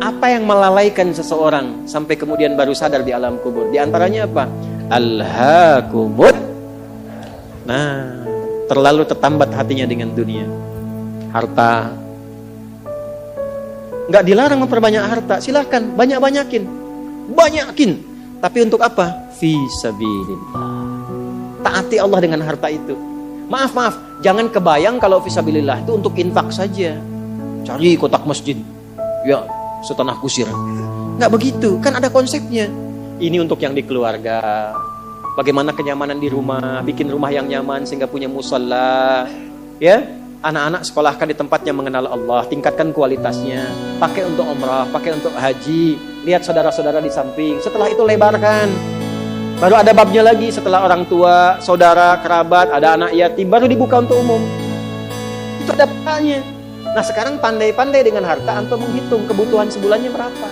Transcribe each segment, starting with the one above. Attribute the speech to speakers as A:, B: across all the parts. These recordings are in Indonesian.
A: Apa yang melalaikan seseorang sampai kemudian baru sadar di alam kubur? Di antaranya apa? Alhaakumut. Nah, terlalu tertambat hatinya dengan dunia. Harta. Nggak dilarang memperbanyak harta, silakan banyakin. Tapi untuk apa? Fi sabilillah. Taati Allah dengan harta itu. Maaf, jangan kebayang kalau fi sabilillah itu untuk infak saja. Cari kotak masjid, ya setanah kusir. Nggak begitu, kan ada konsepnya. Ini untuk yang di keluarga. Bagaimana kenyamanan di rumah, bikin rumah yang nyaman sehingga punya musalla, ya. Anak-anak sekolahkan di tempat yang mengenal Allah, tingkatkan kualitasnya. Pakai untuk umrah, pakai untuk haji. Lihat saudara-saudara di samping. Setelah itu lebarkan. Baru ada babnya lagi setelah orang tua, saudara, kerabat, ada anak yatim, baru dibuka untuk umum. Itu ada pahalanya. Nah sekarang pandai-pandai dengan harta, antum menghitung kebutuhan sebulannya berapa.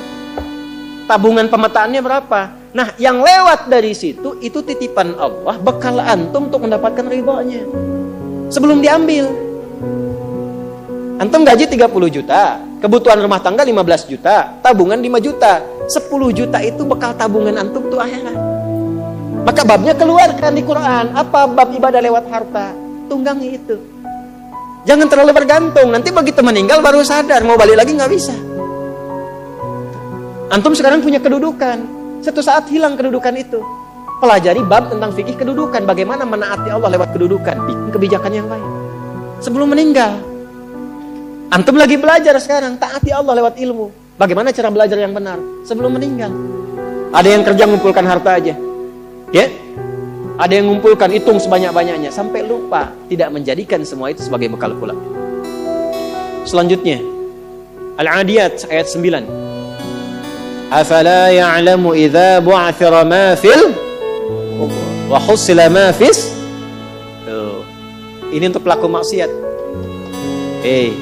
A: Tabungan pemetaannya berapa. Nah yang lewat dari situ, itu titipan Allah, bekal antum untuk mendapatkan ridhonya. Sebelum diambil. Antum gaji 30 juta, kebutuhan rumah tangga 15 juta, tabungan 5 juta. 10 juta itu bekal tabungan antum tuh akhirat. Maka babnya keluarkan di Quran. Apa bab ibadah lewat harta? Tunggangi itu. Jangan terlalu bergantung. Nanti begitu meninggal baru sadar. Mau balik lagi nggak bisa. Antum sekarang punya kedudukan. Suatu saat hilang kedudukan itu. Pelajari bab tentang fikih kedudukan. Bagaimana menaati Allah lewat kedudukan. Bikin kebijakan yang baik. Sebelum meninggal. Antum lagi belajar sekarang. Taati Allah lewat ilmu. Bagaimana cara belajar yang benar. Sebelum meninggal. Ada yang kerja mengumpulkan harta aja. Ya, ada yang mengumpulkan, hitung sebanyak-banyaknya sampai lupa, tidak menjadikan semua itu sebagai bekal pulang. Selanjutnya, Al-Adiyat ayat 9. Afala ya'lamu idza bu'athira ma fil wa husila ma fis. Tuh. Ini untuk pelaku maksiat.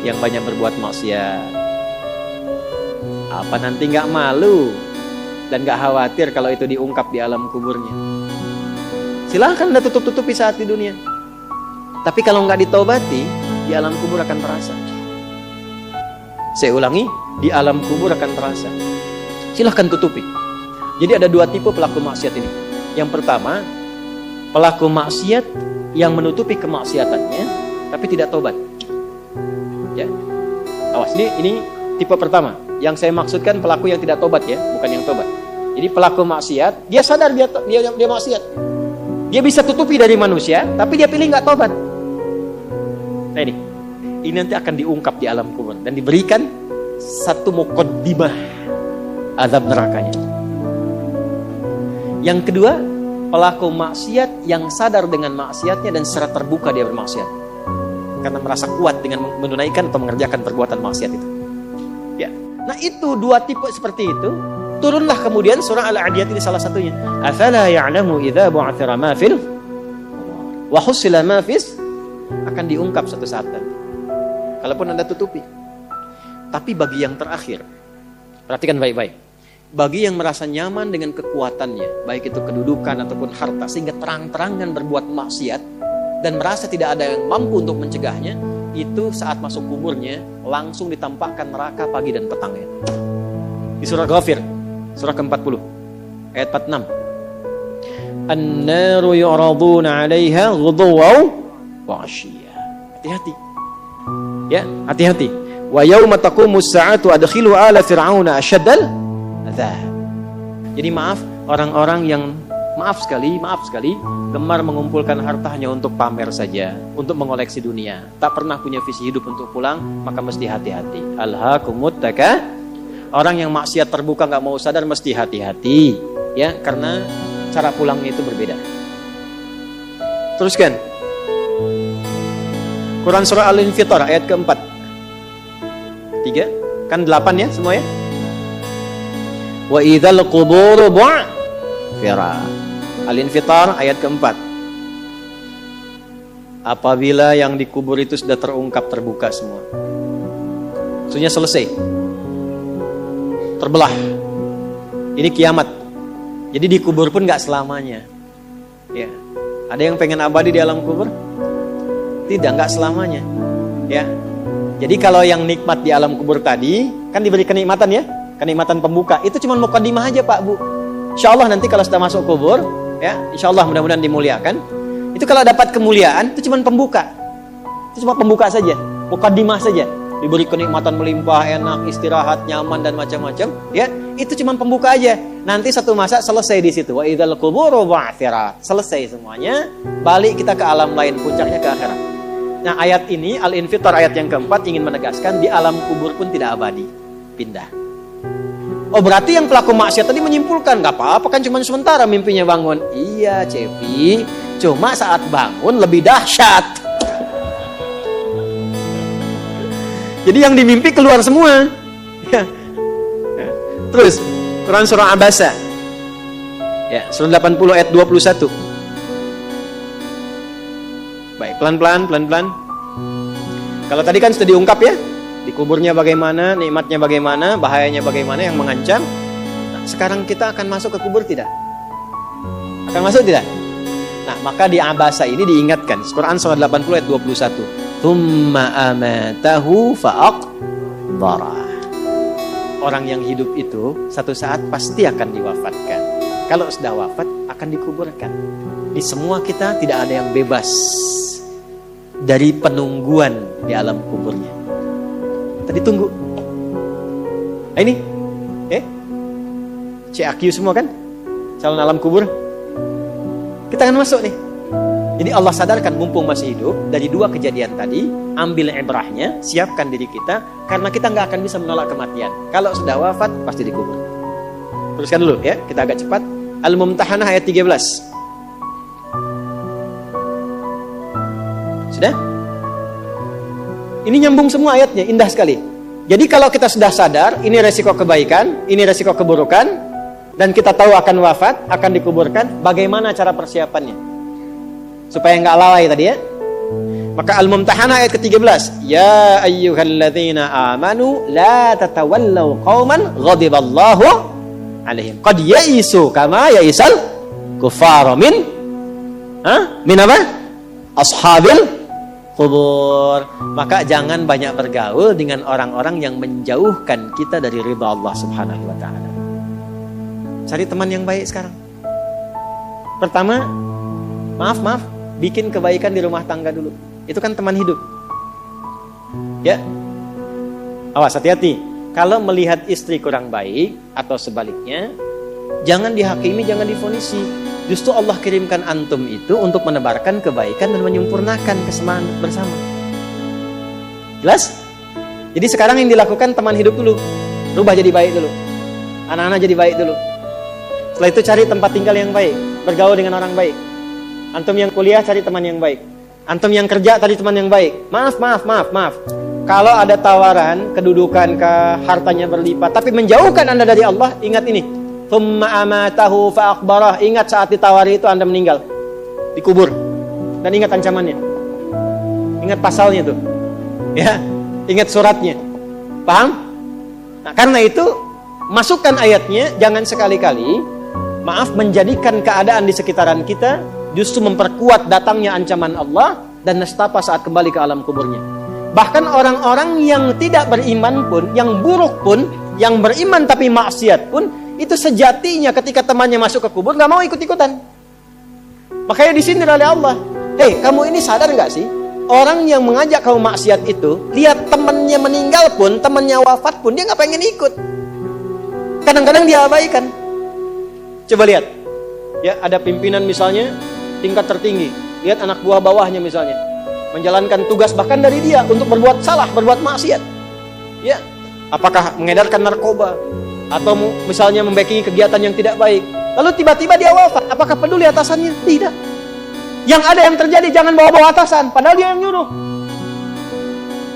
A: Yang banyak berbuat maksiat. Apa nanti enggak malu dan enggak khawatir kalau itu diungkap di alam kuburnya? Silahkan Anda tutup-tutupi saat di dunia. Tapi kalau nggak ditobati, di alam kubur akan terasa. Saya ulangi, di alam kubur akan terasa. Silahkan tutupi. Jadi ada dua tipe pelaku maksiat ini. Yang pertama, pelaku maksiat yang menutupi kemaksiatannya, tapi tidak tobat. Ya, awas, ini tipe pertama. Yang saya maksudkan pelaku yang tidak tobat ya, bukan yang tobat. Jadi pelaku maksiat, dia sadar dia maksiat. Dia bisa tutupi dari manusia, tapi dia pilih nggak tobat. Nah ini nanti akan diungkap di alam kubur dan diberikan satu muqaddimah azab nerakanya. Yang kedua, pelaku maksiat yang sadar dengan maksiatnya dan secara terbuka dia bermaksiat karena merasa kuat dengan menunaikan atau mengerjakan perbuatan maksiat itu. Ya, nah itu dua tipe seperti itu. Turunlah kemudian surah Al-Adiyat ini salah satunya. Afala ya'lamu idza bu'athira ma fil wa husila ma fis, akan diungkap suatu saat nanti. Kalaupun Anda tutupi. Tapi bagi yang terakhir, perhatikan baik-baik. Bagi yang merasa nyaman dengan kekuatannya, baik itu kedudukan ataupun harta, sehingga terang-terangan berbuat maksiat dan merasa tidak ada yang mampu untuk mencegahnya, itu saat masuk kuburnya langsung ditampakkan neraka pagi dan petangnya. Di surah Ghafir surah ke-40 ayat 46. An-naru yu'raduna 'alaiha ghuduwan wa 'ashiyya. Hati-hati. Ya, hati-hati. Wa yauma taqumus sa'atu adkhilu ala fir'auna asyaddal adzab. Jadi maaf orang-orang yang maaf sekali gemar mengumpulkan hartanya untuk pamer saja, untuk mengoleksi dunia, tak pernah punya visi hidup untuk pulang, maka mesti hati-hati. Alhaakumut takah. Orang yang maksiat terbuka nggak mau sadar mesti hati-hati, ya, karena cara pulangnya itu berbeda. Teruskan. Quran surah Al-Infitar ayat keempat. 3, kan 8 ya semua ya. Wa idzal qubur bu'thira. Al-Infitar ayat keempat. Apabila yang dikubur itu sudah terungkap, terbuka semua. Maksudnya selesai. Terbelah. Ini kiamat. Jadi dikubur pun gak selamanya. Ya. Ada yang pengen abadi di alam kubur? Tidak, gak selamanya. Ya. Jadi kalau yang nikmat di alam kubur tadi, kan diberi kenikmatan ya. kenikmatan pembuka. Itu cuma mukadimah aja Pak Bu. Insya Allah nanti kalau sudah masuk kubur, ya, insya Allah mudah-mudahan dimuliakan. Itu kalau dapat kemuliaan, itu cuma pembuka. Itu cuma pembuka saja, mukadimah saja. Diberi kenikmatan melimpah, enak, istirahat, nyaman dan macam-macam. Ya, itu cuma pembuka aja. Nanti satu masa selesai di situ. Wa idzal quburu bu'thirat. Selesai semuanya. Balik kita ke alam lain, puncaknya ke akhirat. Nah, ayat ini Al-Infitar ayat yang keempat ingin menegaskan di alam kubur pun tidak abadi, pindah. Oh, berarti yang pelaku maksiat tadi menyimpulkan nggak apa-apa kan cuma sementara mimpinya bangun. Iya, Cepi. Cuma saat bangun lebih dahsyat. Jadi yang dimimpi keluar semua. Ya. Terus Quran surah Abasa. Ya, surah 80 ayat 21. Baik, pelan-pelan. Kalau tadi kan sudah diungkap ya, di kuburnya bagaimana, nikmatnya bagaimana, bahayanya bagaimana yang mengancam. Nah, sekarang kita akan masuk ke kubur tidak? Akan masuk tidak? Nah, maka di Abasa ini diingatkan. Quran surah 80 ayat 21. Tsumma amatahu fa'aqbara. Orang yang hidup itu satu saat pasti akan diwafatkan. Kalau sudah wafat akan dikuburkan. Di semua kita tidak ada yang bebas dari penungguan di alam kuburnya. Tadi tunggu. Nah, ini CAQ semua kan? Calon alam kubur. Kita akan masuk nih. Jadi Allah sadarkan mumpung masih hidup, dari dua kejadian tadi, ambil ibrahnya, siapkan diri kita, karena kita nggak akan bisa menolak kematian. Kalau sudah wafat, pasti dikubur. Teruskan dulu ya, kita agak cepat. Al-Mumtahanah ayat 13. Sudah? Ini nyambung semua ayatnya, indah sekali. Jadi kalau kita sudah sadar, ini resiko kebaikan, ini resiko keburukan, dan kita tahu akan wafat, akan dikuburkan, bagaimana cara persiapannya? Supaya nggak lalai tadi ya. Maka Al-Mumtahanah ayat ke-13. Ya ayyuhalladzina amanu la tatawallaw qauman ghadiballahu alaihim. Qad ya'isu kama ya'isal kuffar min apa? Ashabil kubur. Maka jangan banyak bergaul dengan orang-orang yang menjauhkan kita dari ridha Allah Subhanahu wa taala. Cari teman yang baik sekarang. Pertama, maaf, bikin kebaikan di rumah tangga dulu. Itu kan teman hidup. Ya. Awas, hati-hati. Kalau melihat istri kurang baik atau sebaliknya, jangan dihakimi, jangan difonisi. Justru Allah kirimkan antum itu untuk menebarkan kebaikan dan menyempurnakan kesemaan bersama. Jelas? Jadi sekarang yang dilakukan teman hidup dulu. Rubah jadi baik dulu. Anak-anak jadi baik dulu. Setelah itu cari tempat tinggal yang baik. Bergaul dengan orang baik. Antum yang kuliah cari teman yang baik. Antum yang kerja cari teman yang baik. Maaf. Kalau ada tawaran, kedudukan ke hartanya berlipat, tapi menjauhkan Anda dari Allah, ingat ini. Tsumma amatahu fa'aqbarah. Ingat saat ditawari itu Anda meninggal. Dikubur. Dan ingat ancamannya. Ingat pasalnya tuh. Ya, ingat suratnya. Paham? Nah, karena itu masukkan ayatnya, jangan sekali-kali menjadikan keadaan di sekitaran kita justru memperkuat datangnya ancaman Allah dan nestapa saat kembali ke alam kuburnya. Bahkan orang-orang yang tidak beriman pun, yang buruk pun, yang beriman tapi maksiat pun, itu sejatinya ketika temannya masuk ke kubur nggak mau ikut-ikutan. Makanya disindir oleh Allah. Hei, kamu ini sadar nggak sih? Orang yang mengajak kamu maksiat itu, lihat temannya meninggal pun, temannya wafat pun, dia nggak pengen ikut. Kadang-kadang dia abaikan. Coba lihat, ya ada pimpinan misalnya tingkat tertinggi, lihat anak buah bawahnya misalnya menjalankan tugas bahkan dari dia untuk berbuat salah, berbuat maksiat. Ya, apakah mengedarkan narkoba atau misalnya membackingi kegiatan yang tidak baik. Lalu tiba-tiba dia wafat, apakah peduli atasannya? Tidak. Yang ada yang terjadi jangan bawa-bawa atasan, padahal dia yang nyuruh.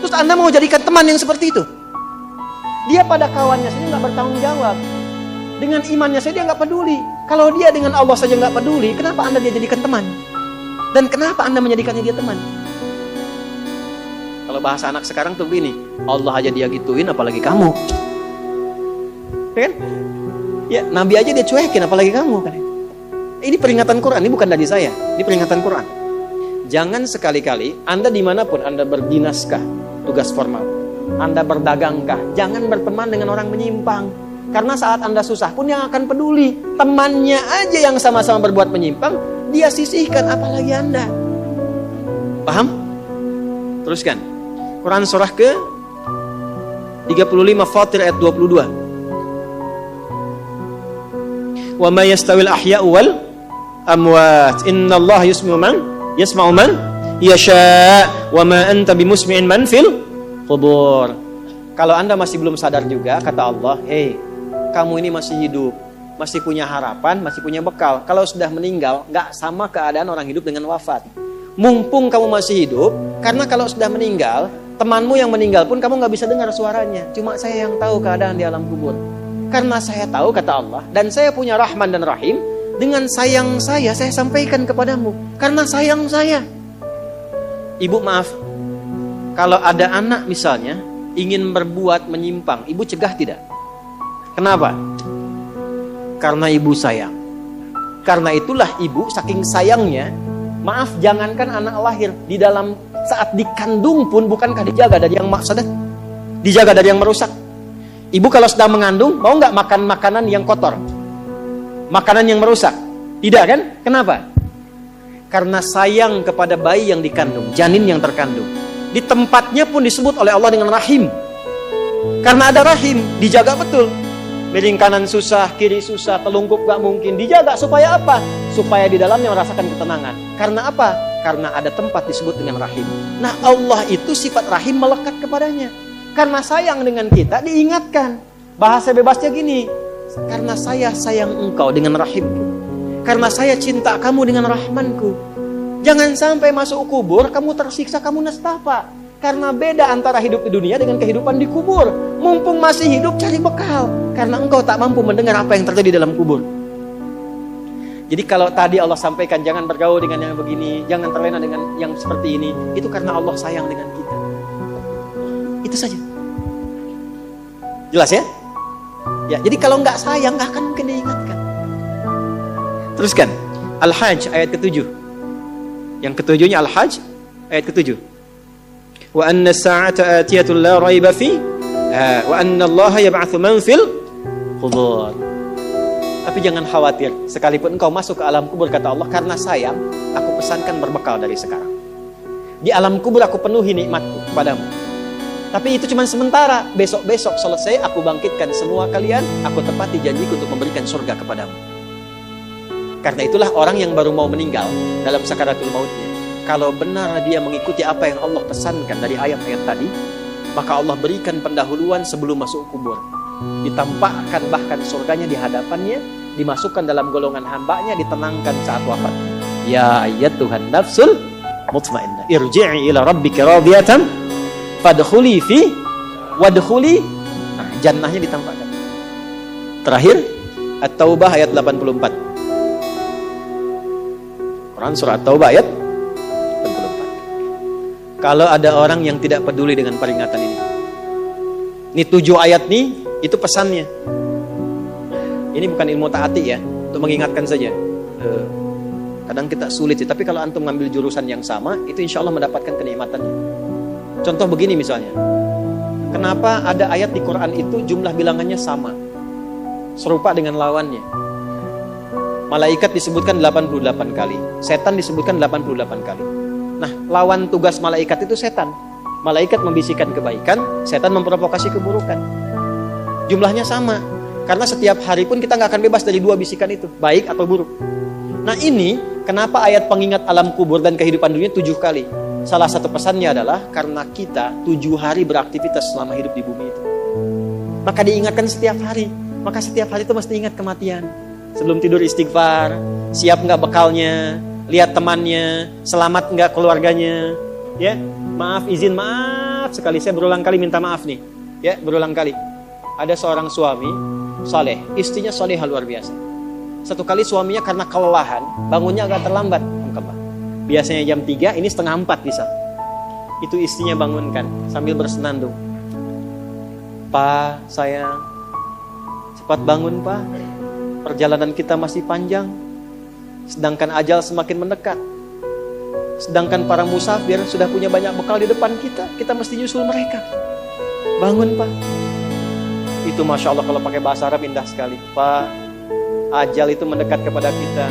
A: Terus Anda mau jadikan teman yang seperti itu? Dia pada kawannya saja nggak bertanggung jawab. Dengan imannya saja dia nggak peduli. Kalau dia dengan Allah saja nggak peduli, kenapa Anda dia jadikan teman? Dan kenapa Anda menjadikannya dia teman? Kalau bahasa anak sekarang tuh begini, Allah aja dia gituin, apalagi kamu. Ya kan? Ya, Nabi aja dia cuekin, apalagi kamu kan? Ini peringatan Quran, ini bukan dari saya, ini peringatan Quran. Jangan sekali-kali Anda dimanapun Anda berdinaskah, tugas formal, Anda berdagangkah, jangan berteman dengan orang menyimpang. Karena saat Anda susah pun yang akan peduli. Temannya aja yang sama-sama berbuat menyimpang, dia sisihkan, apalagi Anda. Paham? Teruskan. Quran surah ke 35 Fatir ayat 22. Wa ma yastawil ahya'u wal amwat. Innallaha yasma'u man yasha wa ma anta bimusmi'in man fil qubur. Kalau Anda masih belum sadar juga, kata Allah, "Hei, kamu ini masih hidup, masih punya harapan, masih punya bekal. Kalau sudah meninggal, gak sama keadaan orang hidup dengan wafat. Mumpung kamu masih hidup, karena kalau sudah meninggal, temanmu yang meninggal pun kamu gak bisa dengar suaranya. Cuma saya yang tahu keadaan di alam kubur. Karena saya tahu, kata Allah, dan saya punya Rahman dan Rahim, dengan sayang saya sampaikan kepadamu. Karena sayang saya." Ibu maaf, kalau ada anak misalnya, ingin berbuat menyimpang, ibu cegah tidak? Kenapa? Karena ibu sayang. Karena itulah ibu saking sayangnya, maaf, jangankan anak lahir, di dalam saat dikandung pun bukankah dijaga dari yang mafsadat? Dijaga dari yang merusak. Ibu kalau sedang mengandung, mau nggak makan makanan yang kotor? Makanan yang merusak? Tidak kan? Kenapa? Karena sayang kepada bayi yang dikandung, janin yang terkandung. Di tempatnya pun disebut oleh Allah dengan rahim. Karena ada rahim, dijaga betul. Miring kanan susah, kiri susah, telungkup gak mungkin. Dijaga supaya apa? Supaya di dalamnya merasakan ketenangan. Karena apa? Karena ada tempat disebut dengan rahim. Nah, Allah itu sifat rahim melekat kepadanya. Karena sayang dengan kita, diingatkan. Bahasa bebasnya gini, karena saya sayang engkau dengan rahimku. Karena saya cinta kamu dengan rahmanku. Jangan sampai masuk kubur, kamu tersiksa, kamu nestapa. Karena beda antara hidup di dunia dengan kehidupan di kubur. Mumpung masih hidup, cari bekal. Karena engkau tak mampu mendengar apa yang terjadi dalam kubur. Jadi kalau tadi Allah sampaikan, jangan bergaul dengan yang begini, jangan terlena dengan yang seperti ini, itu karena Allah sayang dengan kita. Itu saja. Jelas ya? Ya, jadi kalau nggak sayang, nggak akan mungkin diingatkan. Teruskan. Al-Hajj ayat ke-7. Yang ketujuhnya Al-Hajj ayat ke-7. Wa anna as-sa'ata atiyatun la raiba fi wa anna Allah yab'atsu man fil qubur. Tapi jangan khawatir, sekalipun engkau masuk ke alam kubur, kata Allah, karena sayang, aku pesankan berbekal dari sekarang. Di alam kubur aku penuhi nikmatku kepadamu. Tapi itu cuma sementara. Besok-besok selesai, aku bangkitkan semua kalian, aku tepati janjiku untuk memberikan surga kepadamu. Karena itulah orang yang baru mau meninggal dalam sakaratul mautnya, kalau benar dia mengikuti apa yang Allah pesankan dari ayat-ayat tadi, maka Allah berikan pendahuluan sebelum masuk kubur. Ditampakkan bahkan surganya di hadapannya, dimasukkan dalam golongan hambanya, ditenangkan saat wafat. Ya ayyatuhan nafsul mutmainnah, irji'i ila rabbika radiyatan fadkhuli fi wadkhuli. Nah, jannahnya ditampakkan. Terakhir, At-Taubah ayat 84. Quran surah At-Taubah ayat 84. Kalau ada orang yang tidak peduli dengan peringatan ini 7 ayat nih, itu pesannya. Ini bukan ilmu taati ya, untuk mengingatkan saja. Kadang kita sulit sih, tapi kalau antum ngambil jurusan yang sama, itu insya Allah mendapatkan kenikmatannya. Contoh begini misalnya, kenapa ada ayat di Quran itu jumlah bilangannya sama, serupa dengan lawannya? Malaikat disebutkan 88 kali, setan disebutkan 88 kali. Nah, lawan tugas malaikat itu setan. Malaikat membisikkan kebaikan, setan memprovokasi keburukan. Jumlahnya sama, karena setiap hari pun kita nggak akan bebas dari 2 bisikan itu, baik atau buruk. Nah ini, kenapa ayat pengingat alam kubur dan kehidupan dunia 7 kali? Salah satu pesannya adalah karena kita 7 hari beraktivitas selama hidup di bumi itu. Maka diingatkan setiap hari. Maka setiap hari itu mesti ingat kematian. Sebelum tidur istighfar, siap nggak bekalnya, lihat temannya, selamat nggak keluarganya, ya, maaf, izin maaf sekali, saya berulang kali minta maaf nih, ya, berulang kali. Ada seorang suami saleh, istrinya salehah luar biasa. Satu kali suaminya karena kelelahan, bangunnya agak terlambat, biasanya jam 3, ini setengah 4 bisa. Itu istrinya bangunkan sambil bersenandung. Pak, sayang, cepat bangun Pak. Perjalanan kita masih panjang, sedangkan ajal semakin mendekat. Sedangkan para musafir sudah punya banyak bekal di depan kita, kita mesti nyusul mereka. Bangun Pak. Itu Masya Allah kalau pakai bahasa Arab indah sekali. Pak, ajal itu mendekat kepada kita.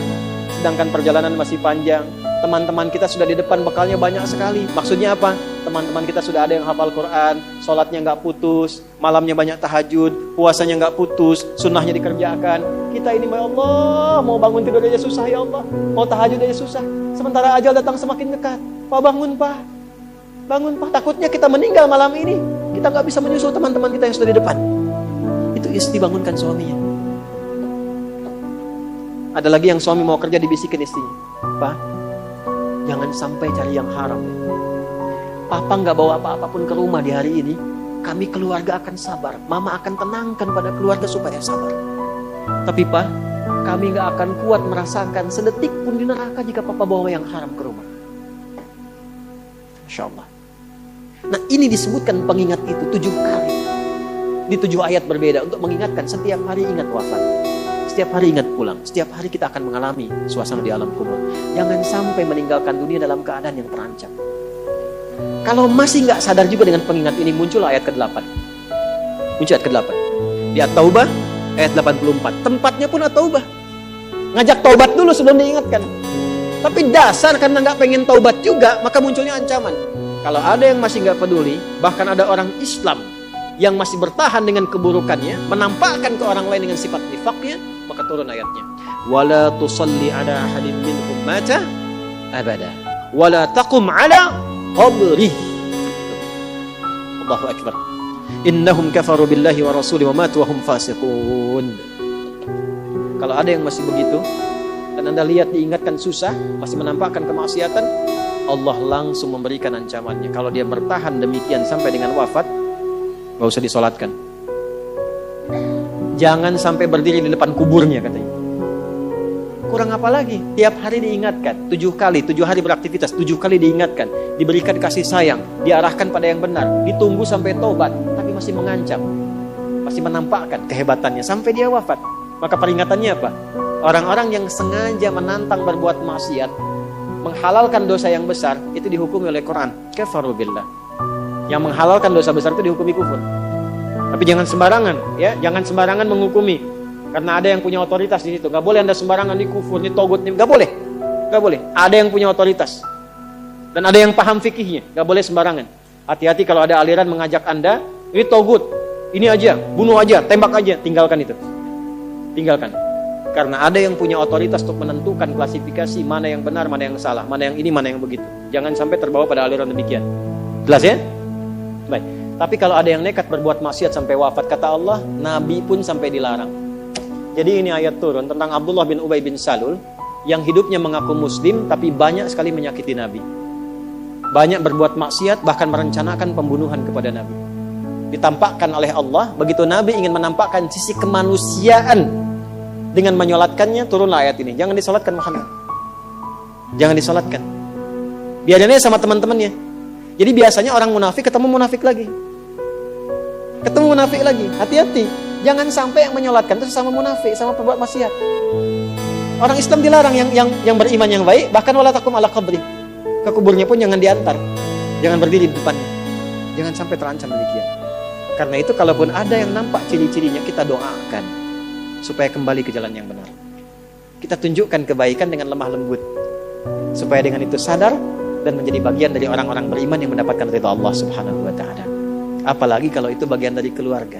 A: Sedangkan perjalanan masih panjang. Teman-teman kita sudah di depan, bekalnya banyak sekali. Maksudnya apa? Teman-teman kita sudah ada yang hafal Quran, sholatnya nggak putus, malamnya banyak tahajud, puasanya nggak putus, sunnahnya dikerjakan. Kita ini, ya Allah, mau bangun tidur aja susah ya Allah, mau tahajud aja susah. Sementara ajal datang semakin dekat. Pak, bangun Pak, bangun Pak. Takutnya kita meninggal malam ini, kita nggak bisa menyusul teman-teman kita yang sudah di depan. Itu istri bangunkan suaminya. Ada lagi yang suami mau kerja, dibisikin istrinya, Pak, jangan sampai cari yang haram. Papa nggak bawa apa-apa pun ke rumah di hari ini. Kami keluarga akan sabar. Mama akan tenangkan pada keluarga supaya sabar. Tapi Pak, kami nggak akan kuat merasakan sedetik pun di neraka jika Papa bawa yang haram ke rumah. Masya Allah. Nah, ini disebutkan pengingat itu 7 kali. Di 7 ayat berbeda untuk mengingatkan setiap hari ingat wafat. Setiap hari ingat pulang. Setiap hari kita akan mengalami suasana di alam kubur. Jangan sampai meninggalkan dunia dalam keadaan yang terancam. Kalau masih nggak sadar juga dengan pengingat ini, muncul ayat ke-8. Muncul ayat ke-8. Di At-Taubah ayat 84. Tempatnya pun At-Taubah. Ngajak taubat dulu sebelum diingatkan. Tapi dasar karena nggak pengen taubat juga, maka munculnya ancaman. Kalau ada yang masih nggak peduli, bahkan ada orang Islam yang masih bertahan dengan keburukannya, menampakkan ke orang lain dengan sifat nifaknya, maka turun ayatnya. Wala tusalli ala ahadin minhum mata abada. Wala taqum ala qabrih. Allahu akbar. Innahum kafaru billahi wa rasuli wa matu wa hum fasiqun. Kalau ada yang masih begitu dan Anda lihat diingatkan susah, masih menampakkan kemaksiatan, Allah langsung memberikan ancamannya. Kalau dia bertahan demikian sampai dengan wafat, gak usah disolatkan. Jangan sampai berdiri di depan kuburnya katanya. Kurang apa lagi? Tiap hari diingatkan 7 kali, 7 hari beraktivitas, 7 kali diingatkan, diberikan kasih sayang, diarahkan pada yang benar, ditunggu sampai taubat, tapi masih mengancam, masih menampakkan kehebatannya sampai dia wafat. Maka peringatannya apa? Orang-orang yang sengaja menantang berbuat maksiat, menghalalkan dosa yang besar, itu dihukumi oleh Quran kafaru billah. Yang menghalalkan dosa besar itu dihukumi kufur. Tapi jangan sembarangan, ya, jangan sembarangan menghukumi. Karena ada yang punya otoritas di situ. Gak boleh Anda sembarangan nih kufur, nih togut, nih. Gak boleh. Gak boleh. Ada yang punya otoritas. Dan ada yang paham fikihnya. Gak boleh sembarangan. Hati-hati kalau ada aliran mengajak Anda, ini togut, ini aja, bunuh aja, tembak aja. Tinggalkan itu. Tinggalkan. Karena ada yang punya otoritas untuk menentukan klasifikasi mana yang benar, mana yang salah, mana yang ini, mana yang begitu. Jangan sampai terbawa pada aliran demikian. Jelas ya? Baik. Tapi kalau ada yang nekat berbuat maksiat sampai wafat, kata Allah, Nabi pun sampai dilarang. Jadi ini ayat turun tentang Abdullah bin Ubay bin Salul yang hidupnya mengaku muslim tapi banyak sekali menyakiti Nabi. Banyak berbuat maksiat, bahkan merencanakan pembunuhan kepada Nabi. Ditampakkan oleh Allah, begitu Nabi ingin menampakkan sisi kemanusiaan dengan menyolatkannya, turunlah ayat ini. Jangan disolatkan Muhammad. Jangan disolatkan. Biarinnya sama teman-temannya. Jadi biasanya orang munafik ketemu munafik lagi. Ketemu munafik lagi. Hati-hati. Jangan sampai yang menyolatkan itu sama munafik, sama perbuat maksiat. Orang Islam dilarang yang beriman yang baik, bahkan wala taqum ala qabri. Ke kuburnya pun jangan diantar. Jangan berdiri di depannya. Jangan sampai terancam demikian. Karena itu kalaupun ada yang nampak ciri-cirinya, kita doakan supaya kembali ke jalan yang benar. Kita tunjukkan kebaikan dengan lemah lembut. Supaya dengan itu sadar dan menjadi bagian dari orang-orang beriman yang mendapatkan ridha Allah Subhanahu wa taala. Apalagi kalau itu bagian dari keluarga.